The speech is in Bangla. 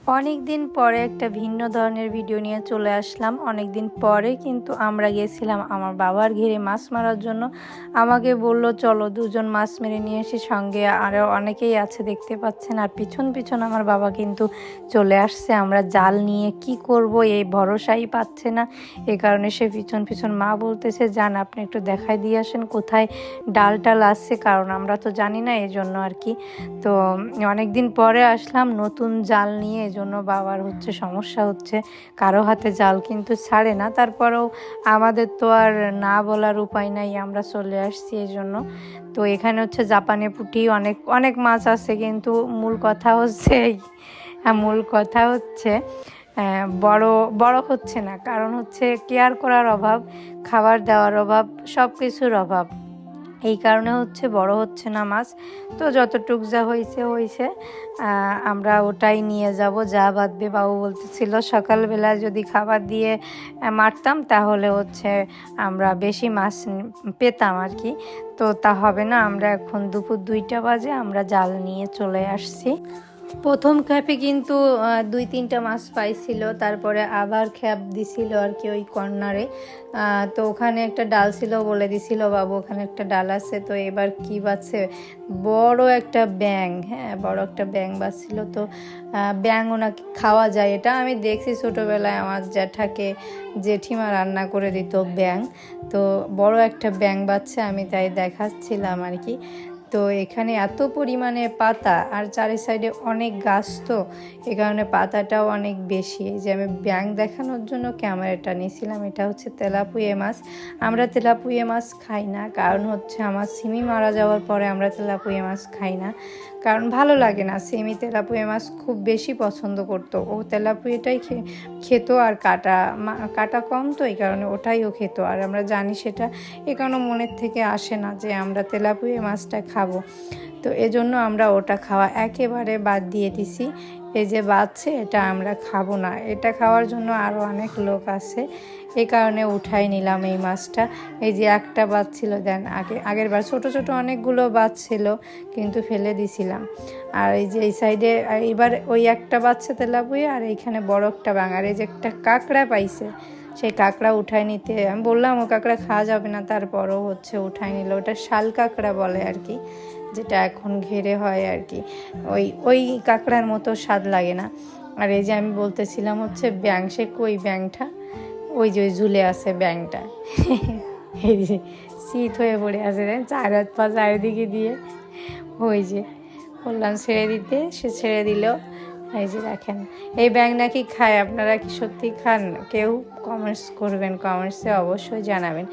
অনেক দিন পরে একটা ভিন্ন ধরনের ভিডিও নিয়ে চলে আসলাম। অনেক দিন পরে কিন্তু আমরা গেছিলাম আমার বাবার ঘিরে মাছ মারার জন্য। আমাকে বলল চলো দুজন মাছ মেরে নিয়ে এসে, সঙ্গে আরও অনেকেই আছে দেখতে পাচ্ছেন। আর পিছন পিছন আমার বাবা কিন্তু চলে আসছে। আমরা জাল নিয়ে কি করব এই ভরসাই পাচ্ছে না, এ কারণে সে পিছন পিছন মা বলতেছে যান আপনি একটু দেখাই দিয়ে আসেন কোথায় ডাল টাল আসছে, কারণ আমরা তো জানি না, এই জন্য আর কি। তো অনেক দিন পরে আসলাম নতুন জাল নিয়ে, জন্য বাবার সমস্যা হচ্ছে, কারো হাতে জাল কিন্তু ছাড়ে না। তারপরেও আমাদের তো আর না বলার উপায় নাই, আমরা চলে আসছি এই জন্য। তো এখানে জাপানি পুঁটি অনেক অনেক মাছ আছে, কিন্তু মূল কথা হচ্ছে বড় বড় হচ্ছে না, কারণ কেয়ার করার অভাব, খাবার দেওয়ার অভাব, সব কিছুর অভাব। এই কারণে বড় হচ্ছে না মাছ। তো যতটুক যা হয়েছে আমরা ওটাই নিয়ে যাব, যা বাঁধবে। বাবু বলতেছিল সকালবেলা যদি খাবার দিয়ে মারতাম তাহলে আমরা বেশি মাছ পেতাম আর কি। তো তা হবে না, আমরা এখন দুপুর 2টা বাজে আমরা জাল নিয়ে চলে আসছি। প্রথম খ্যাপে কিন্তু 2-3টা মাছ পাইছিল, তারপরে আবার খ্যাপ দিছিল আর কি ওই কর্নারে। তো ওখানে একটা ডাল ছিল, বলে দিছিল বাবু ওখানে একটা ডাল আছে। তো এবার কি বাজছে, বড় একটা ব্যাং, বড় একটা ব্যাং বাজছিল। তো ব্যাং ওনাকে খাওয়া যায়, এটা আমি দেখছি ছোটোবেলায় আমার জেঠিমা রান্না করে দিত ব্যাং। তো বড় একটা ব্যাং বাজছে, আমি তাই দেখাচ্ছিলাম আর কি। তো এখানে এত পরিমাণে পাতা আর চারি সাইডে অনেক গাছ, তো এ কারণে পাতাটাও অনেক বেশি। এই যে আমি ব্যাং দেখানোর জন্য ক্যামেরাটা নিয়েছিলাম। এটা তেলাপুঁয়া মাছ। আমরা তেলাপুঁয়া মাছ খাই না, কারণ আমার সিমি মারা যাওয়ার পরে আমরা তেলাপুঁয়া মাছ খাই না, কারণ ভালো লাগে না। সিমি তেলাপুঁয়া মাছ খুব বেশি পছন্দ করতো, ও তেলাপুঁয়াটাই খেত, আর কাটা কম, তো এই কারণে ওটাই ও খেত। আর আমরা জানি সেটা, এ কারণে মনের থেকে আসে না যে আমরা তেলাপুঁয়া মাছটা খাবো। তো এজন্য আমরা ওটা খাওয়া একেবারে বাদ দিয়ে দিছি। এই যে বাচ্চা, এটা আমরা খাবো না, এটা খাওয়ার জন্য আরও অনেক লোক আছে, এই কারণে উঠাই নিলাম এই মাছটা। এই যে একটা বাচ্ছিল, দেন আগের বার ছোটো ছোটো অনেকগুলো বাচ্ছিল, কিন্তু ফেলে দিছিলাম। আর এই যে এই সাইডে এবার ওই একটা বাচ্চা তেলাপুঁয়া, আর এইখানে বড় একটা বাঙার, এই যে একটা কাঁকড়া পাইছে, সেই কাঁকড়া উঠায় নিতে আমি বললাম ও কাঁকড়া খাওয়া যাবে না, তারপরও উঠায় নিল। ওটা শাল কাঁকড়া বলে আর কি, যেটা এখন ঘেরে হয় আর কি। ওই কাঁকড়ার মতো স্বাদ লাগে না। আর এই যে আমি বলতেছিলাম ব্যাং, সে কই ব্যাংটা, ওই যে ওই ঝুলে আছে ব্যাংটা এই যে শীত হয়ে পড়ে আছে, চার হাত পা চারিদিকে দিয়ে, ওই যে বললাম ছেড়ে দিতে, সে ছেড়ে দিল। এই যে দেখেন, এই ব্যাং নাকি খায়, আপনারা কি সত্যি খান? কেউ কমেন্টস করবেন, কমেন্টসে অবশ্যই জানাবেন।